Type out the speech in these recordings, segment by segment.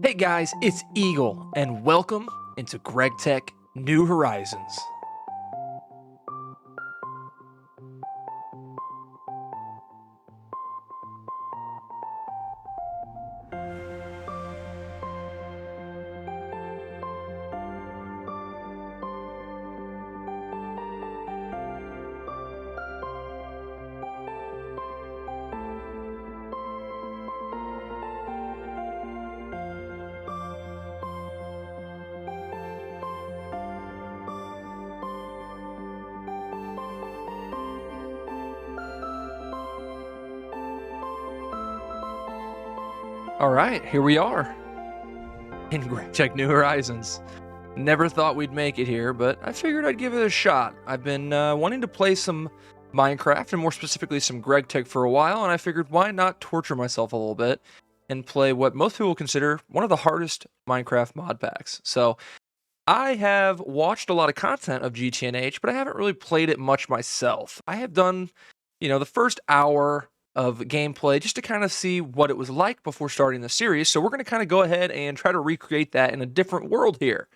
Hey guys, it's Eagle, and welcome into Gregtech New Horizons. Alright, here we are in Gregtech New Horizons. Never thought we'd make it here, but I figured I'd give it a shot. I've been wanting to play some Minecraft, and more specifically some Gregtech for a while, and I figured why not torture myself a little bit and play what most people consider one of the hardest Minecraft mod packs. So, I have watched a lot of content of GTNH, but I haven't really played it much myself. I have done, the first hour of gameplay just to kind of see what it was like before starting the series. So we're going to kind of go ahead and try to recreate that in a different world here.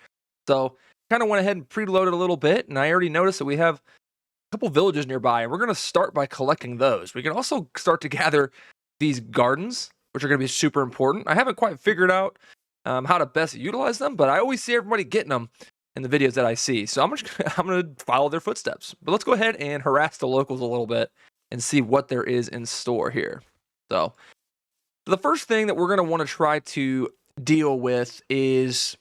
So kind of went ahead and preloaded a little bit, and I already noticed that we have a couple villages nearby, and we're going to start by collecting those. We can also start to gather these gardens, which are going to be super important. I haven't quite figured out how to best utilize them, but I always see everybody getting them in the videos that I see. So I'm going to follow their footsteps. But let's go ahead and harass the locals a little bit and see what there is in store here. So the first thing that we're going to want to try to deal with is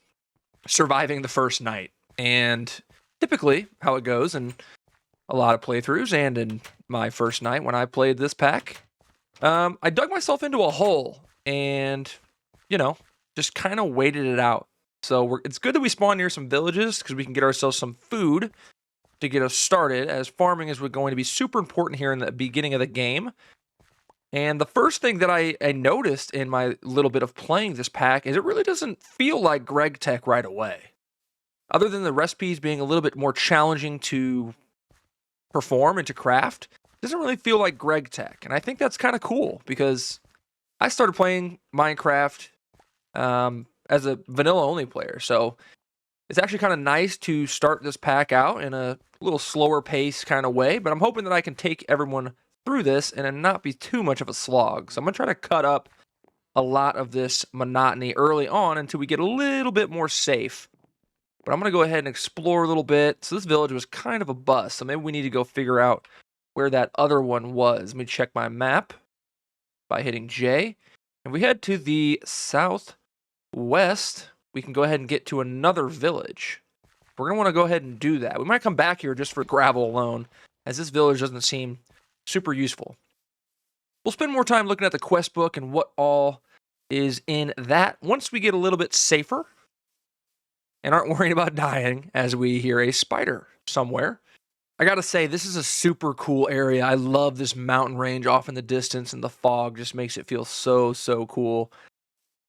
surviving the first night. And typically how it goes in a lot of playthroughs and in my first night when I played this pack, I dug myself into a hole and, just kind of waited it out. So it's good that we spawn near some villages because we can get ourselves some food to get us started, as farming is going to be super important here in the beginning of the game. And the first thing that I noticed in my little bit of playing this pack is it really doesn't feel like Gregtech right away. Other than the recipes being a little bit more challenging to perform and to craft, it doesn't really feel like Gregtech. And I think that's kind of cool because I started playing Minecraft as a vanilla-only player, so it's actually kind of nice to start this pack out in a little slower pace kind of way, but I'm hoping that I can take everyone through this and it not be too much of a slog. So I'm going to try to cut up a lot of this monotony early on until we get a little bit more safe. But I'm going to go ahead and explore a little bit. So this village was kind of a bust, so maybe we need to go figure out where that other one was. Let me check my map by hitting J. And we head to the southwest, we can go ahead and get to another village. We're going to want to go ahead and do that. We might come back here just for gravel alone, as this village doesn't seem super useful. We'll spend more time looking at the quest book and what all is in that once we get a little bit safer and aren't worried about dying as we hear a spider somewhere. I gotta say, this is a super cool area. I love this mountain range off in the distance, and the fog just makes it feel so, so cool.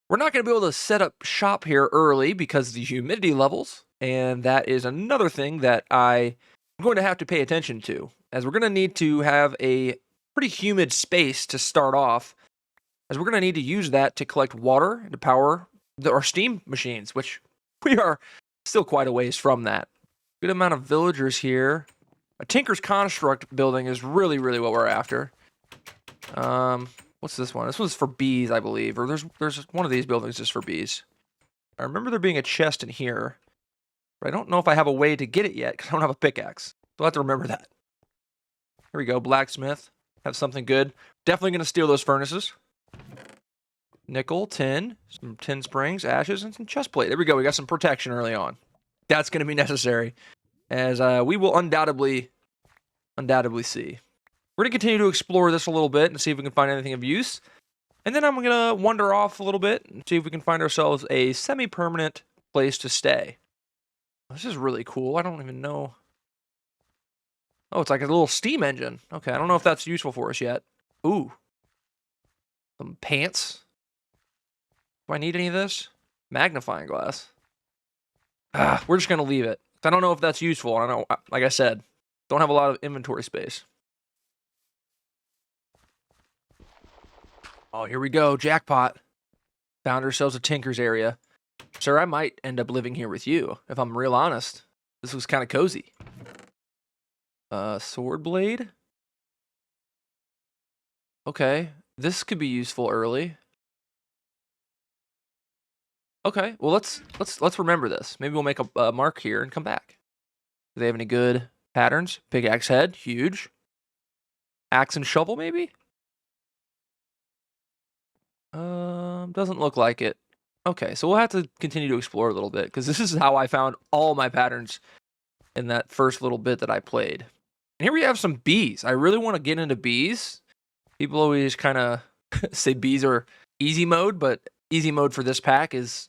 We're not going to be able to set up shop here early because of the humidity levels, and that is another thing that I'm going to have to pay attention to, as we're going to need to have a pretty humid space to start off, as we're going to need to use that to collect water to power our steam machines, which we are still quite a ways from that. Good amount of villagers here. A Tinker's Construct building is really, really what we're after. What's this one? This one's for bees, I believe. Or there's one of these buildings just for bees. I remember there being a chest in here. But I don't know if I have a way to get it yet, because I don't have a pickaxe. So I'll have to remember that. Here we go, blacksmith. Have something good. Definitely going to steal those furnaces. Nickel, tin, some tin springs, ashes, and some chest plate. There we go, we got some protection early on. That's going to be necessary, as we will undoubtedly see. We're going to continue to explore this a little bit and see if we can find anything of use. And then I'm going to wander off a little bit and see if we can find ourselves a semi-permanent place to stay. This is really cool. I don't even know. Oh, it's like a little steam engine. Okay, I don't know if that's useful for us yet. Ooh. Some pants. Do I need any of this? Magnifying glass. We're just going to leave it. I don't know if that's useful. I don't know, like I said, don't have a lot of inventory space. Oh, here we go. Jackpot. Found ourselves a tinker's area. Sir, I might end up living here with you, if I'm real honest. This looks kind of cozy. Sword blade? Okay, this could be useful early. Okay, well let's remember this. Maybe we'll make a mark here and come back. Do they have any good patterns? Pickaxe head, huge. Axe and shovel, maybe? Doesn't look like it. Okay, so we'll have to continue to explore a little bit, because this is how I found all my patterns in that first little bit that I played. And here we have some bees. I really want to get into bees. People always kind of say bees are easy mode, but easy mode for this pack is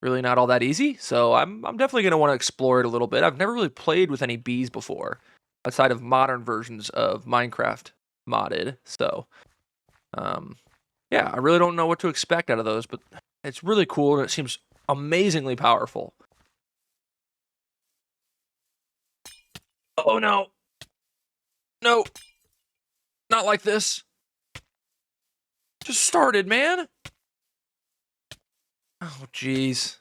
really not all that easy. So I'm definitely going to want to explore it a little bit. I've never really played with any bees before, outside of modern versions of Minecraft modded. So, yeah, I really don't know what to expect out of those, but it's really cool and it seems amazingly powerful. Oh no. No. Not like this. Just started, man. Oh, jeez.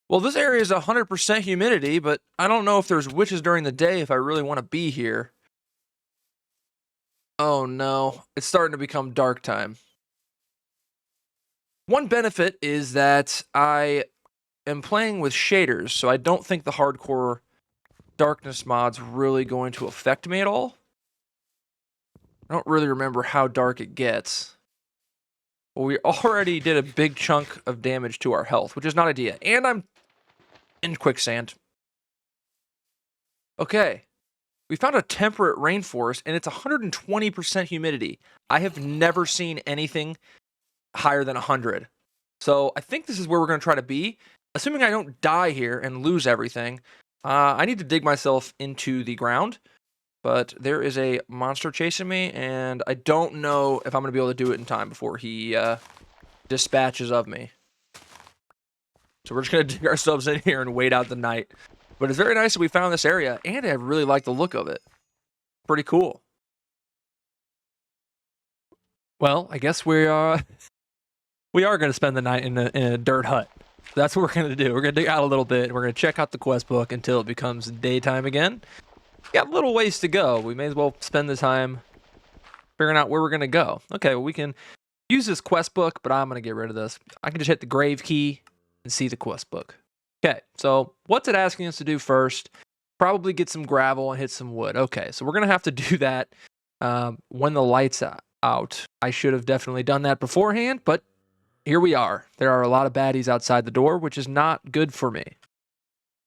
Well, this area is 100% humidity, but I don't know if there's witches during the day if I really want to be here. Oh no, it's starting to become dark time. One benefit is that I am playing with shaders, so I don't think the hardcore darkness mod's really going to affect me at all. I don't really remember how dark it gets. Well, we already did a big chunk of damage to our health, which is not ideal. And I'm in quicksand. Okay. We found a temperate rainforest, and it's 120% humidity. I have never seen anything higher than 100. So I think this is where we're going to try to be. Assuming I don't die here and lose everything, I need to dig myself into the ground. But there is a monster chasing me, and I don't know if I'm going to be able to do it in time before he dispatches of me. So we're just going to dig ourselves in here and wait out the night. But it's very nice that we found this area, and I really like the look of it. Pretty cool. Well, I guess we are going to spend the night in a dirt hut. That's what we're going to do. We're going to dig out a little bit. We're going to check out the quest book until it becomes daytime again. Got a little ways to go. We may as well spend the time figuring out where we're going to go. Okay, well, we can use this quest book, but I'm going to get rid of this. I can just hit the grave key and see the quest book. Okay, so what's it asking us to do first? Probably get some gravel and hit some wood. Okay, so we're going to have to do that when the light's out. I should have definitely done that beforehand, but here we are. There are a lot of baddies outside the door, which is not good for me.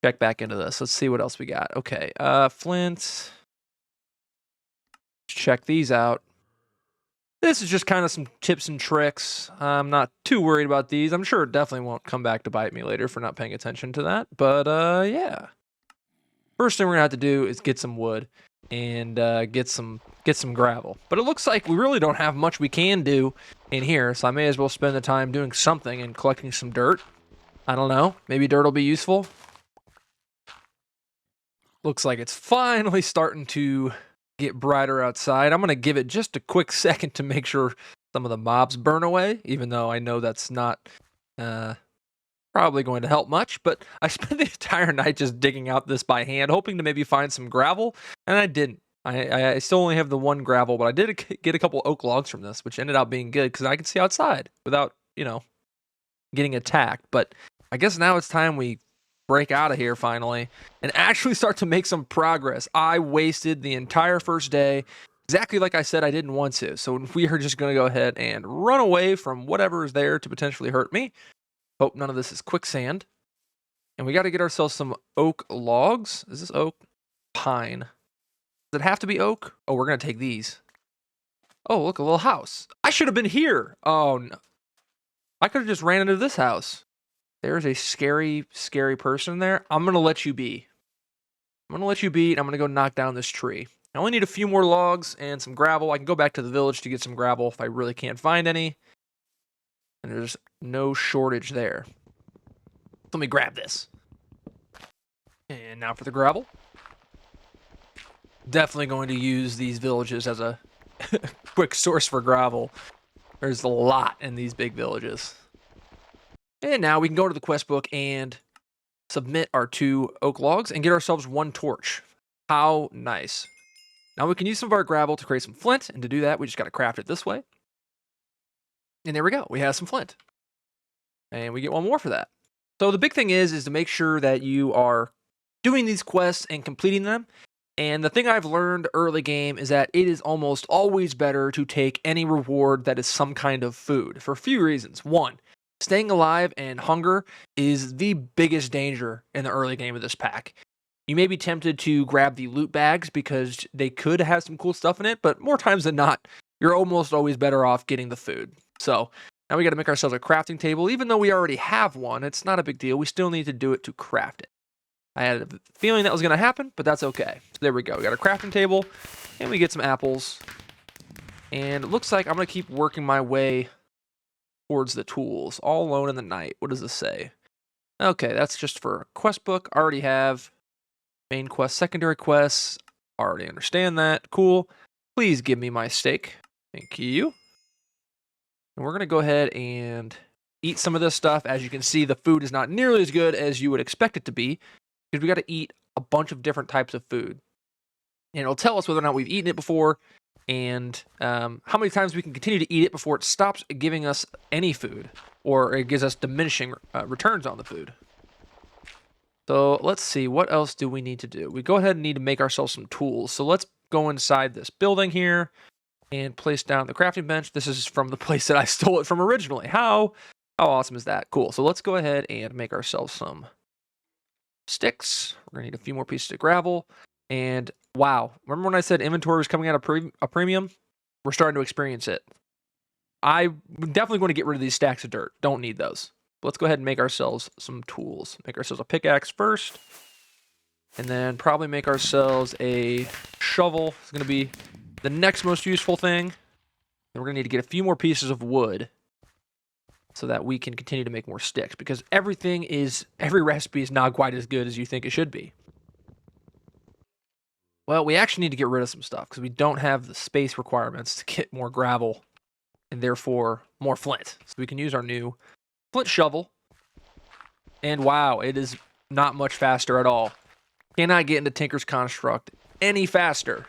Check back into this. Let's see what else we got. Okay, flint. Check these out. This is just kind of some tips and tricks. I'm not too worried about these. I'm sure it definitely won't come back to bite me later for not paying attention to that. But yeah. First thing we're gonna have to do is get some wood and get some gravel. But it looks like we really don't have much we can do in here, so I may as well spend the time doing something and collecting some dirt. I don't know. Maybe dirt will be useful. Looks like it's finally starting to get brighter outside. I'm going to give it just a quick second to make sure some of the mobs burn away, even though I know that's not probably going to help much. But I spent the entire night just digging out this by hand, hoping to maybe find some gravel, and I didn't. I still only have the one gravel, but I did get a couple oak logs from this, which ended up being good because I can see outside without, getting attacked. But I guess now it's time we break out of here finally and actually start to make some progress. I wasted the entire first day exactly like I said I didn't want to. So we are just going to go ahead and run away from whatever is there to potentially hurt me. Hope none of this is quicksand. And we got to get ourselves some oak logs. Is this oak? Pine. Does it have to be oak? Oh, we're going to take these. Oh, look, a little house. I should have been here. Oh, no. I could have just ran into this house. There's a scary, scary person there. I'm going to let you be. I'm going to let you be, and I'm going to go knock down this tree. I only need a few more logs and some gravel. I can go back to the village to get some gravel if I really can't find any. And there's no shortage there. Let me grab this. And now for the gravel. Definitely going to use these villages as a quick source for gravel. There's a lot in these big villages. And now we can go to the quest book and submit our 2 oak logs and get ourselves 1 torch. How nice. Now we can use some of our gravel to create some flint, and to do that, we just got to craft it this way. And there we go. We have some flint. And we get 1 more for that. So the big thing is to make sure that you are doing these quests and completing them. And the thing I've learned early game is that it is almost always better to take any reward that is some kind of food for a few reasons. 1, staying alive and hunger is the biggest danger in the early game of this pack. You may be tempted to grab the loot bags because they could have some cool stuff in it, but more times than not, you're almost always better off getting the food. So now we got to make ourselves a crafting table. Even though we already have one, it's not a big deal. We still need to do it to craft it. I had a feeling that was going to happen, but that's okay. So there we go. We got a crafting table, and we get some apples. And it looks like I'm going to keep working my way towards the tools. All alone in the night. What does this say? Okay, that's just for a quest book. I already have main quest, secondary quests. Already understand that. Cool. Please give me my steak. Thank you. And we're going to go ahead and eat some of this stuff. As you can see, the food is not nearly as good as you would expect it to be, because we got to eat a bunch of different types of food. And it'll tell us whether or not we've eaten it before, and how many times we can continue to eat it before it stops giving us any food, or it gives us diminishing returns on the food. So let's see, what else do we need to do? We go ahead and need to make ourselves some tools. So let's go inside this building here and place down the crafting bench. This is from the place that I stole it from originally. How awesome is that? Cool. So let's go ahead and make ourselves some sticks. We're going to need a few more pieces of gravel. And wow, remember when I said inventory was coming at a premium? We're starting to experience it. I'm definitely going to get rid of these stacks of dirt. Don't need those. Let's go ahead and make ourselves some tools. Make ourselves a pickaxe first. And then probably make ourselves a shovel. It's going to be the next most useful thing. And we're going to need to get a few more pieces of wood so that we can continue to make more sticks, because every recipe is not quite as good as you think it should be. Well, we actually need to get rid of some stuff because we don't have the space requirements to get more gravel and therefore more flint. So we can use our new flint shovel. And wow, it is not much faster at all. Cannot get into Tinker's Construct any faster.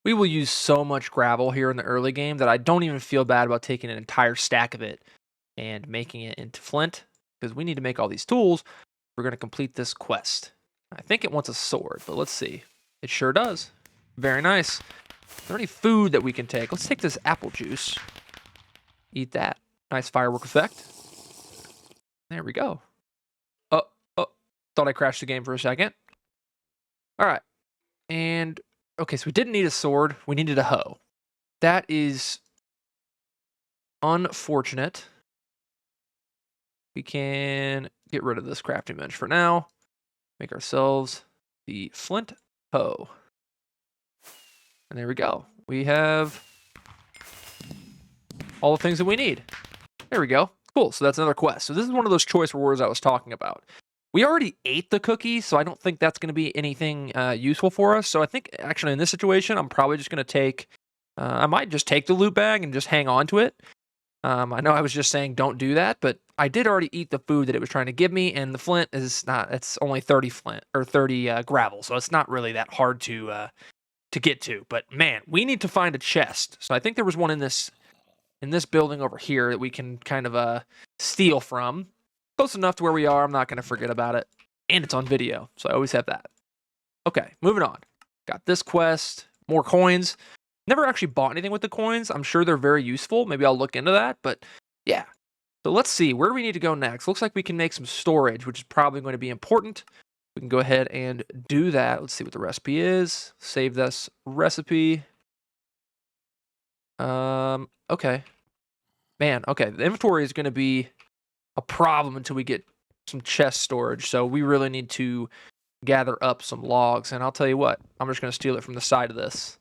We will use so much gravel here in the early game that I don't even feel bad about taking an entire stack of it and making it into flint, because we need to make all these tools. We're going to complete this quest. I think it wants a sword, but let's see. It sure does. Very nice. Is there any food that we can take? Let's take this apple juice. Eat that. Nice firework effect. There we go. Oh, thought I crashed the game for a second. All right. And, okay, so we didn't need a sword. We needed a hoe. That is unfortunate. We can get rid of this crafting bench for now. Make ourselves the flint hoe. And there we go. We have all the things that we need. There we go. Cool. So that's another quest. So this is one of those choice rewards I was talking about. We already ate the cookie, so I don't think that's going to be anything useful for us. So I think actually in this situation, I'm probably just going to take, I might just take the loot bag and just hang on to it. I know I was just saying don't do that, but I did already eat the food that it was trying to give me, and the flint is not, it's only 30 flint, or 30 gravel, so it's not really that hard to get to. But man, we need to find a chest. So I think there was one in this building over here that we can kind of steal from. Close enough to where we are, I'm not going to forget about it. And it's on video, so I always have that. Okay, moving on. Got this quest, more coins. Never actually bought anything with the coins. I'm sure they're very useful. Maybe I'll look into that, but yeah. So let's see, where do we need to go next? Looks like we can make some storage, which is probably going to be important. We can go ahead and do that. Let's see what the recipe is. Save this recipe. Okay. Man, okay, the inventory is going to be a problem until we get some chest storage, so we really need to gather up some logs, and I'll tell you what, I'm just going to steal it from the side of this.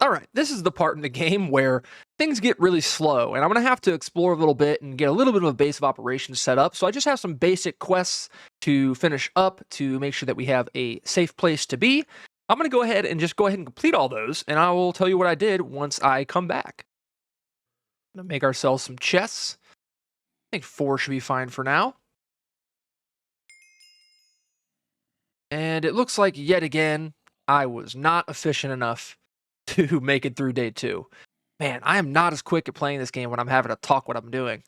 Alright, this is the part in the game where things get really slow, and I'm going to have to explore a little bit and get a little bit of a base of operations set up, so I just have some basic quests to finish up to make sure that we have a safe place to be. I'm going to go ahead and complete all those, and I will tell you what I did once I come back. Gonna make ourselves some chests. I think 4 should be fine for now. And it looks like yet again, I was not efficient enough to make it through day 2. Man, I am not as quick at playing this game when I'm having to talk what I'm doing.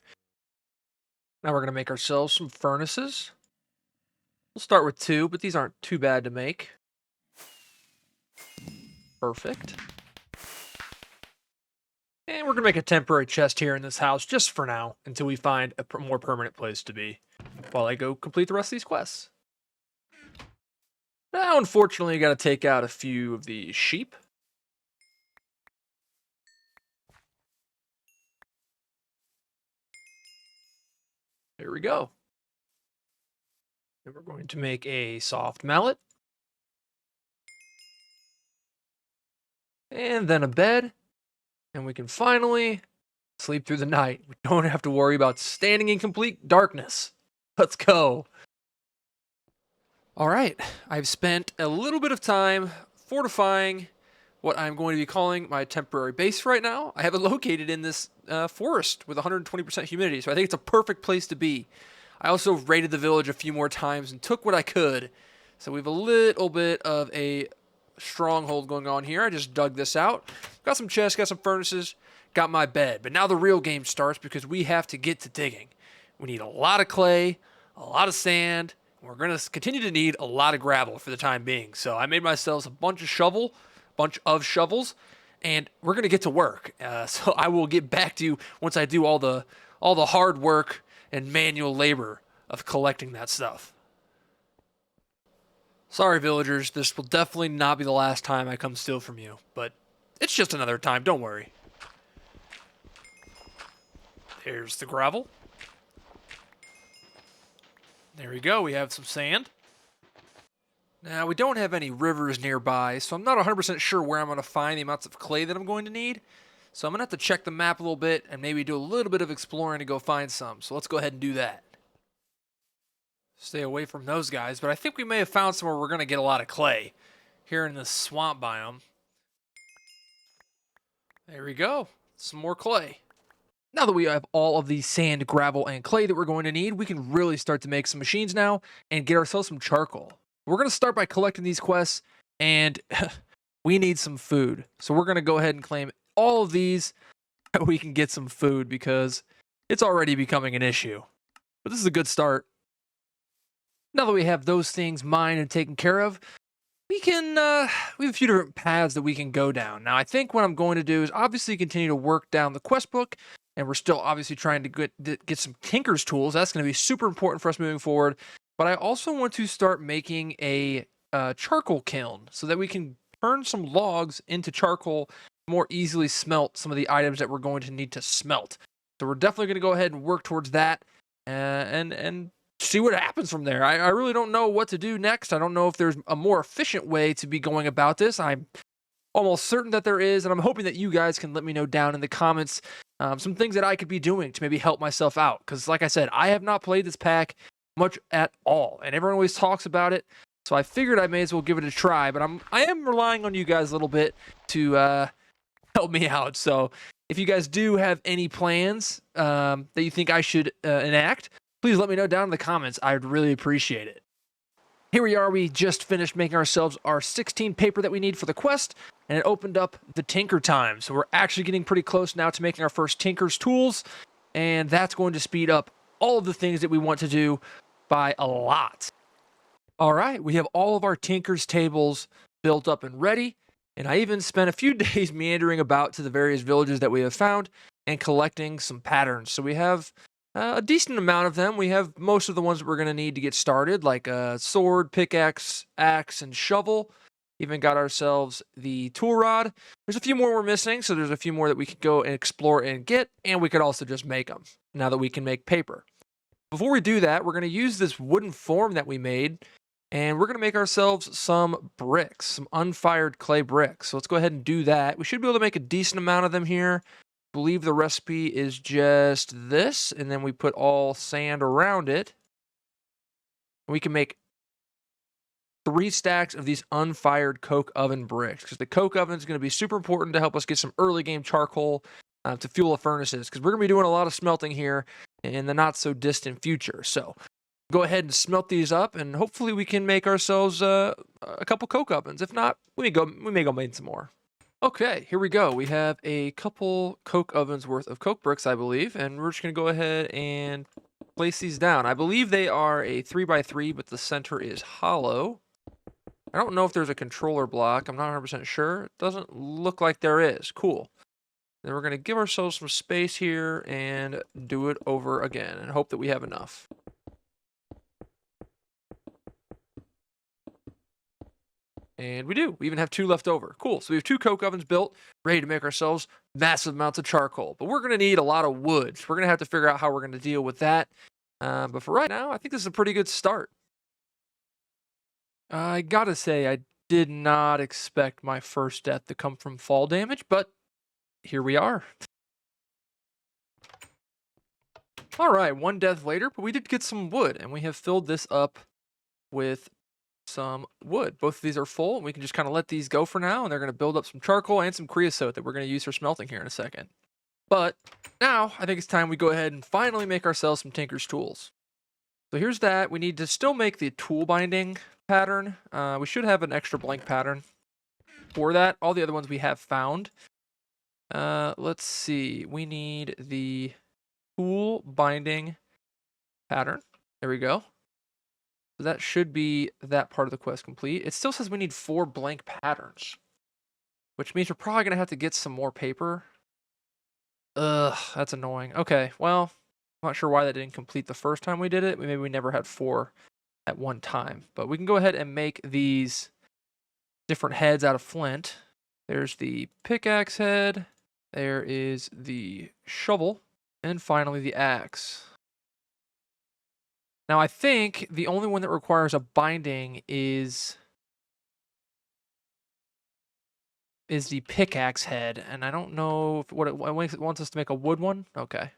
Now we're going to make ourselves some furnaces. We'll start with 2, but these aren't too bad to make. Perfect. And we're going to make a temporary chest here in this house just for now until we find a more permanent place to be while I go complete the rest of these quests. Now, unfortunately, you got to take out a few of the sheep. There we go. And we're going to make a soft mallet. And then a bed. And we can finally sleep through the night. We don't have to worry about standing in complete darkness. Let's go. All right, I've spent a little bit of time fortifying what I'm going to be calling my temporary base right now. I have it located in this forest with 120% humidity, so I think it's a perfect place to be. I also raided the village a few more times and took what I could, so we have a little bit of a stronghold going on here. I just dug this out. Got some chests, got some furnaces, got my bed. But now the real game starts because we have to get to digging. We need a lot of clay, a lot of sand. We're going to continue to need a lot of gravel for the time being. So I made myself a bunch of shovels, and we're going to get to work. So I will get back to you once I do all the hard work and manual labor of collecting that stuff. Sorry, villagers, this will definitely not be the last time I come steal from you, but it's just another time, don't worry. There's the gravel. There we go, we have some sand. Now, we don't have any rivers nearby, so I'm not 100% sure where I'm going to find the amounts of clay that I'm going to need. So I'm going to have to check the map a little bit and maybe do a little bit of exploring to go find some. So let's go ahead and do that. Stay away from those guys, but I think we may have found somewhere we're going to get a lot of clay here in the swamp biome. There we go. Some more clay. Now that we have all of the sand, gravel, and clay that we're going to need, we can really start to make some machines now and get ourselves some charcoal. We're going to start by collecting these quests, and we need some food. So we're going to go ahead and claim all of these so we can get some food because it's already becoming an issue. But this is a good start. Now that we have those things mined and taken care of, we have a few different paths that we can go down. Now, I think what I'm going to do is obviously continue to work down the quest book, and we're still obviously trying to get some tinker's tools. That's going to be super important for us moving forward. But I also want to start making a charcoal kiln so that we can turn some logs into charcoal, more easily smelt some of the items that we're going to need to smelt. So we're definitely going to go ahead and work towards that and see what happens from there. I really don't know what to do next. I don't know if there's a more efficient way to be going about this. I'm almost certain that there is, and I'm hoping that you guys can let me know down in the comments some things that I could be doing to maybe help myself out. Because like I said, I have not played this pack much at all, and everyone always talks about it. So I figured I may as well give it a try, but I am relying on you guys a little bit to help me out. So if you guys do have any plans that you think I should enact, please let me know down in the comments. I'd really appreciate it. Here we are. We just finished making ourselves our 16 paper that we need for the quest, and it opened up the tinker time. So we're actually getting pretty close now to making our first tinker's tools, and that's going to speed up all of the things that we want to do by a lot. All right, we have all of our tinker's tables built up and ready, and I even spent a few days meandering about to the various villages that we have found and collecting some patterns. So we have a decent amount of them. We have most of the ones that we're going to need to get started, like a sword, pickaxe, axe, and shovel. Even got ourselves the tool rod. There's a few more we're missing, so there's a few more that we could go and explore and get, and we could also just make them, now that we can make paper. Before we do that, we're going to use this wooden form that we made, and we're going to make ourselves some bricks, some unfired clay bricks. So let's go ahead and do that. We should be able to make a decent amount of them here. Believe the recipe is just this, and then we put all sand around it. We can make 3 stacks of these unfired coke oven bricks, because the coke oven is going to be super important to help us get some early game charcoal to fuel the furnaces, because we're going to be doing a lot of smelting here in the not so distant future. So go ahead and smelt these up, and hopefully we can make ourselves a couple coke ovens. If not, we may go make some more. Okay, here we go. We have a couple coke ovens worth of coke bricks, I believe, and we're just gonna go ahead and place these down. I believe they are a 3x3, but the center is hollow. I don't know if there's a controller block. I'm not 100% sure. It doesn't look like there is. Cool. Then we're gonna give ourselves some space here and do it over again and hope that we have enough. And we do. We even have 2 left over. Cool. So we have 2 coke ovens built, ready to make ourselves massive amounts of charcoal. But we're going to need a lot of wood. So we're going to have to figure out how we're going to deal with that. But for right now, I think this is a pretty good start. I gotta say, I did not expect my first death to come from fall damage, but here we are. All right, 1 death later, but we did get some wood, and we have filled this up with some wood. Both of these are full, and we can just kind of let these go for now, and they're going to build up some charcoal and some creosote that we're going to use for smelting here in a second. But now, I think it's time we go ahead and finally make ourselves some tinker's tools. So here's that. We need to still make the tool binding pattern. We should have an extra blank pattern for that. All the other ones we have found. Let's see. We need the tool binding pattern. There we go. So that should be that part of the quest complete. It still says we need 4 blank patterns, which means we're probably going to have to get some more paper. Ugh, that's annoying. Okay, well, I'm not sure why that didn't complete the first time we did it. Maybe we never had 4 at one time. But we can go ahead and make these different heads out of flint. There's the pickaxe head. There is the shovel. And finally the axe. Now, I think the only one that requires a binding is the pickaxe head, and I don't know if what it wants us to make a wood one. Okay.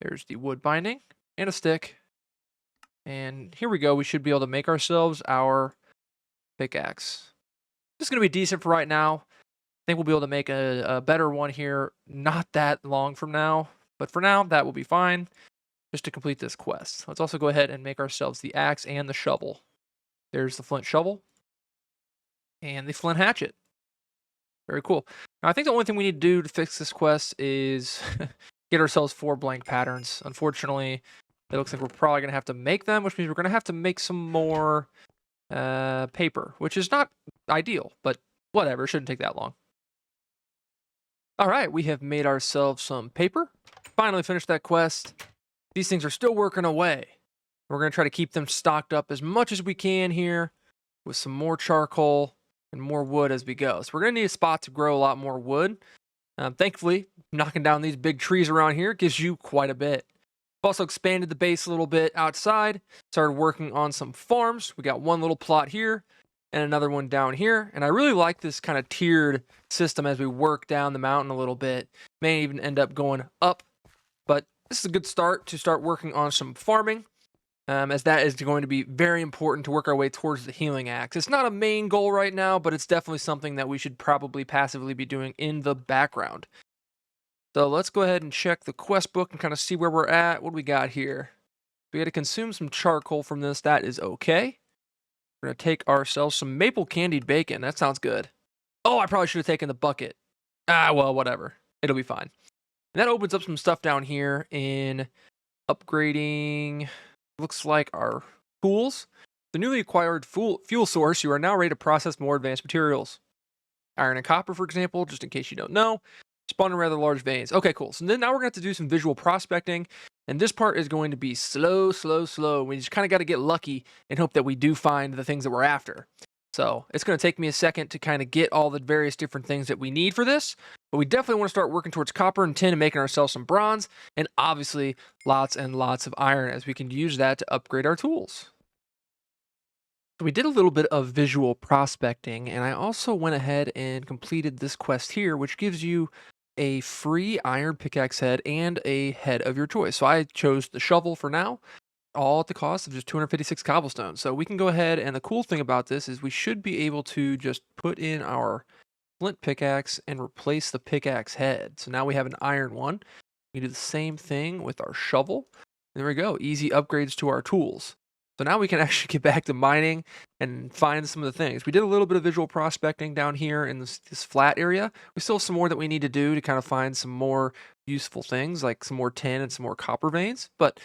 There's the wood binding and a stick. And here we go. We should be able to make ourselves our pickaxe. This is going to be decent for right now. I think we'll be able to make a better one here not that long from now. But for now, that will be fine. Just to complete this quest. Let's also go ahead and make ourselves the axe and the shovel. There's the flint shovel and the flint hatchet. Very cool. Now, I think the only thing we need to do to fix this quest is get ourselves 4 blank patterns. Unfortunately, it looks like we're probably going to have to make them, which means we're going to have to make some more paper, which is not ideal, but whatever. It shouldn't take that long. All right, we have made ourselves some paper. Finally finished that quest. These things are still working away. We're going to try to keep them stocked up as much as we can here with some more charcoal and more wood as we go. So we're going to need a spot to grow a lot more wood. Thankfully, knocking down these big trees around here gives you quite a bit. We've also expanded the base a little bit outside. Started working on some farms. We got 1 little plot here and another one down here. And I really like this kind of tiered system as we work down the mountain a little bit. May even end up going up. But this is a good start to start working on some farming, as that is going to be very important to work our way towards the healing axe. It's not a main goal right now, but it's definitely something that we should probably passively be doing in the background. So let's go ahead and check the quest book and kind of see where we're at. What do we got here? We got to consume some charcoal from this. That is okay. We're going to take ourselves some maple candied bacon. That sounds good. Oh, I probably should have taken the bucket. Well, whatever. It'll be fine. And that opens up some stuff down here in upgrading, looks like our tools. The newly acquired fuel source, you are now ready to process more advanced materials. Iron and copper, for example, just in case you don't know, spawn in rather large veins. Okay, cool. So then now we're going to have to do some visual prospecting, and this part is going to be slow. We just kind of got to get lucky and hope that we do find the things that we're after. So it's going to take me a second to kind of get all the various different things that we need for this. But we definitely want to start working towards copper and tin and making ourselves some bronze. And obviously lots and lots of iron, as we can use that to upgrade our tools. So we did a little bit of visual prospecting. And I also went ahead and completed this quest here, which gives you a free iron pickaxe head and a head of your choice. So I chose the shovel for now, all at the cost of just 256 cobblestone. So we can go ahead, and the cool thing about this is we should be able to just put in our flint pickaxe and replace the pickaxe head. So now we have an iron one. We do the same thing with our shovel. There we go. Easy upgrades to our tools. So now we can actually get back to mining and find some of the things. We did a little bit of visual prospecting down here in this flat area. We still have some more that we need to do to kind of find some more useful things, like some more tin and some more copper veins. But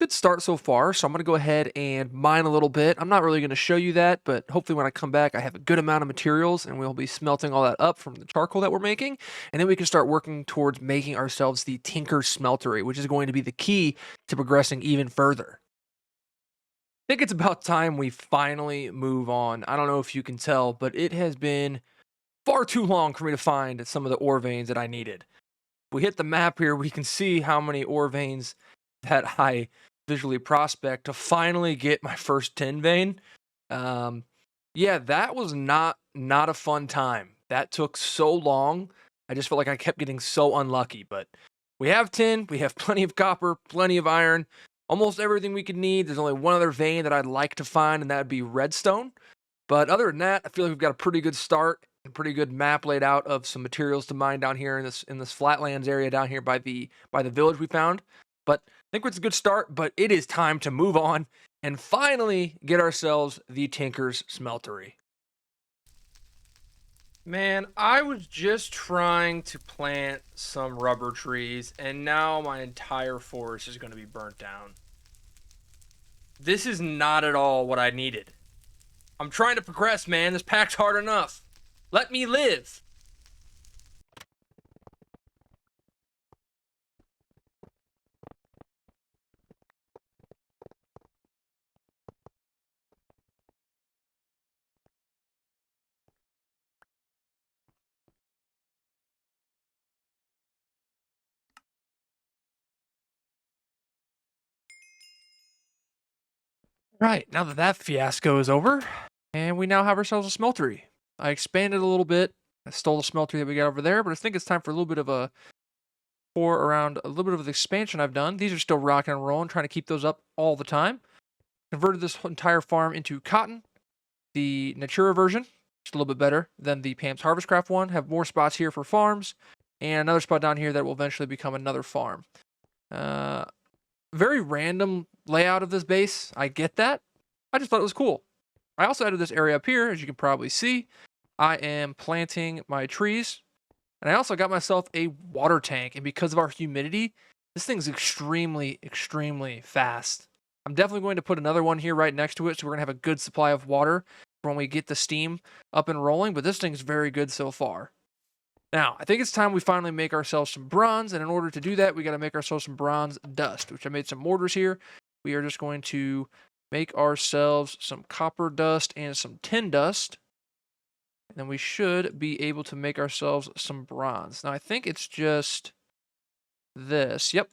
good start so far. So I'm going to go ahead and mine a little bit. I'm not really going to show you that, but hopefully when I come back, I have a good amount of materials and we'll be smelting all that up from the charcoal that we're making. And then we can start working towards making ourselves the Tinker Smeltery, which is going to be the key to progressing even further. I think it's about time we finally move on. I don't know if you can tell, but it has been far too long for me to find some of the ore veins that I needed. If we hit the map here, we can see how many ore veins that I visually prospect to finally get my first tin vein. Um, yeah, that was not a fun time. That took so long. I just felt like I kept getting so unlucky. But we have tin, we have plenty of copper, plenty of iron, almost everything we could need. There's only one other vein that I'd like to find, and that would be redstone. But other than that, I feel like we've got a pretty good start, a pretty good map laid out of some materials to mine down here in this flatlands area down here by the village we found. But I think it's a good start, but it is time to move on and finally get ourselves the Tinker's Smeltery. Man, I was just trying to plant some rubber trees, and now my entire forest is going to be burnt down. This is not at all what I needed. I'm trying to progress, man. This pack's hard enough. Let me live. Right, now that that fiasco is over, and we now have ourselves a smeltery. I expanded a little bit. I stole the smeltery that we got over there, but I think it's time for a little bit of a pour around a little bit of the expansion I've done. These are still rocking and rolling, trying to keep those up all the time. Converted this entire farm into cotton. The Natura version, just a little bit better than the Pam's Harvestcraft one. Have more spots here for farms, and another spot down here that will eventually become another farm. Uh, Very random layout of this base. I get that. I just thought it was cool. I also added this area up here, as you can probably see. I am planting my trees, and I also got myself a water tank. And because of our humidity, this thing's extremely, extremely fast. I'm definitely going to put another one here right next to it, so we're going to have a good supply of water when we get the steam up and rolling. But this thing's very good so far. Now, I think it's time we finally make ourselves some bronze, and in order to do that, we got to make ourselves some bronze dust, which I made some mortars here. We are just going to make ourselves some copper dust and some tin dust, and then we should be able to make ourselves some bronze. Now, I think it's just this. Yep.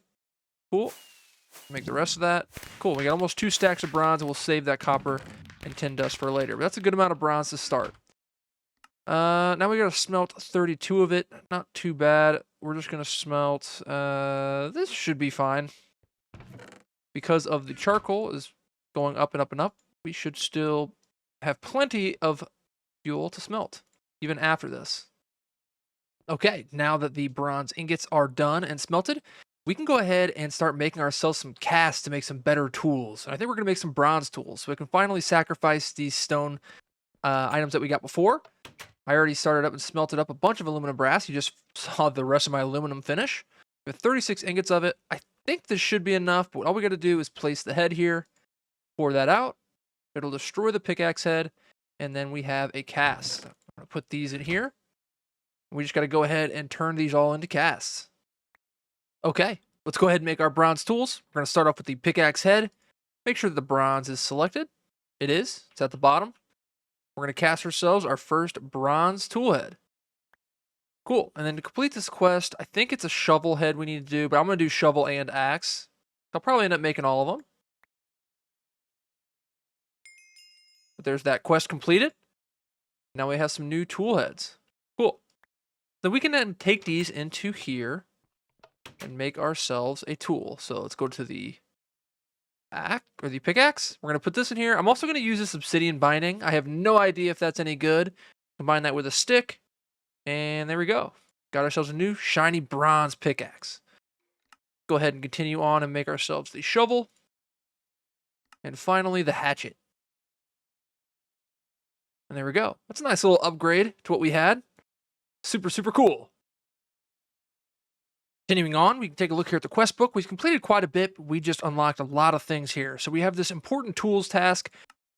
Cool. Make the rest of that. Cool. We got almost 2 stacks of bronze, and we'll save that copper and tin dust for later. But that's a good amount of bronze to start. Now we gotta smelt 32 of it. Not too bad. We're just gonna smelt, this should be fine. Because of the charcoal is going up and up and up, we should still have plenty of fuel to smelt, even after this. Okay, now that the bronze ingots are done and smelted, we can go ahead and start making ourselves some casts to make some better tools. And I think we're gonna make some bronze tools, so we can finally sacrifice these stone items that we got before. I already started up and smelted up a bunch of aluminum brass. You just saw the rest of my aluminum finish. We have 36 ingots of it. I think this should be enough, but all we got to do is place the head here, pour that out. It'll destroy the pickaxe head, and then we have a cast. I'm going to put these in here. We just got to go ahead and turn these all into casts. Okay, let's go ahead and make our bronze tools. We're going to start off with the pickaxe head. Make sure that the bronze is selected. It is. It's at the bottom. We're going to cast ourselves our first bronze tool head. Cool. And then to complete this quest, I think it's a shovel head we need to do, but I'm going to do shovel and axe. I'll probably end up making all of them. But there's that quest completed. Now we have some new tool heads. Cool. Then we can then take these into here and make ourselves a tool. So let's go to the the pickaxe. We're going to put this in here. I'm also going to use this obsidian binding. I have no idea if that's any good. Combine that with a stick. And there we go. Got ourselves a new shiny bronze pickaxe. Go ahead and continue on and make ourselves the shovel. And finally, the hatchet. And there we go. That's a nice little upgrade to what we had. Super, super cool. Continuing on, we can take a look here at the quest book. We've completed quite a bit, but we just unlocked a lot of things here. So we have this important tools task.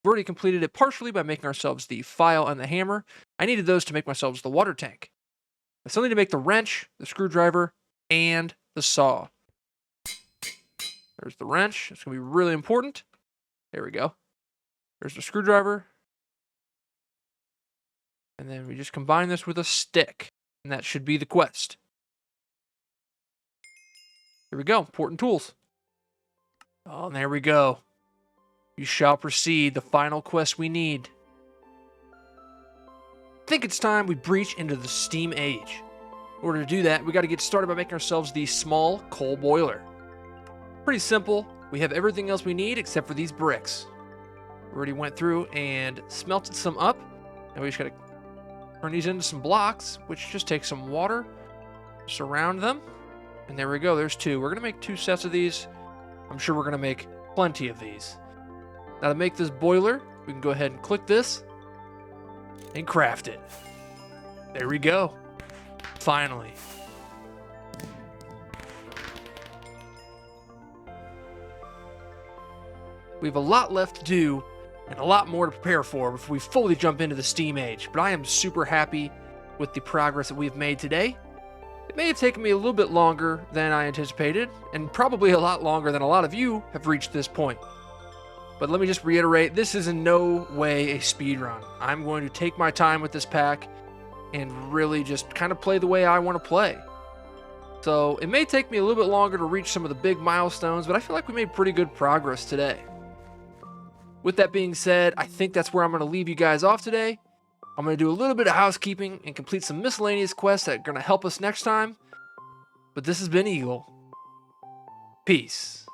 We've already completed it partially by making ourselves the file and the hammer. I needed those to make myself the water tank. I still need to make the wrench, the screwdriver, and the saw. There's the wrench. It's going to be really important. There we go. There's the screwdriver. And then we just combine this with a stick. And that should be the quest. Here we go. Important tools. Oh, and there we go. You shall proceed. The final quest we need. I think it's time we breach into the steam age. In order to do that, we got to get started by making ourselves the small coal boiler. Pretty simple. We have everything else we need except for these bricks. We already went through and smelted some up. And we just got to turn these into some blocks, which just takes some water, surround them, and there we go. There's two. We're going to make 2 sets of these. I'm sure we're going to make plenty of these. Now to make this boiler, we can go ahead and click this and craft it. There we go. Finally. We have a lot left to do and a lot more to prepare for before we fully jump into the steam age, but I am super happy with the progress that we've made today. It may have taken me a little bit longer than I anticipated, and probably a lot longer than a lot of you have reached this point. But let me just reiterate, this is in no way a speed run. I'm going to take my time with this pack and really just kind of play the way I want to play. So it may take me a little bit longer to reach some of the big milestones, but I feel like we made pretty good progress today. With that being said, I think that's where I'm going to leave you guys off today. I'm going to do a little bit of housekeeping and complete some miscellaneous quests that are going to help us next time. But this has been Eagle. Peace.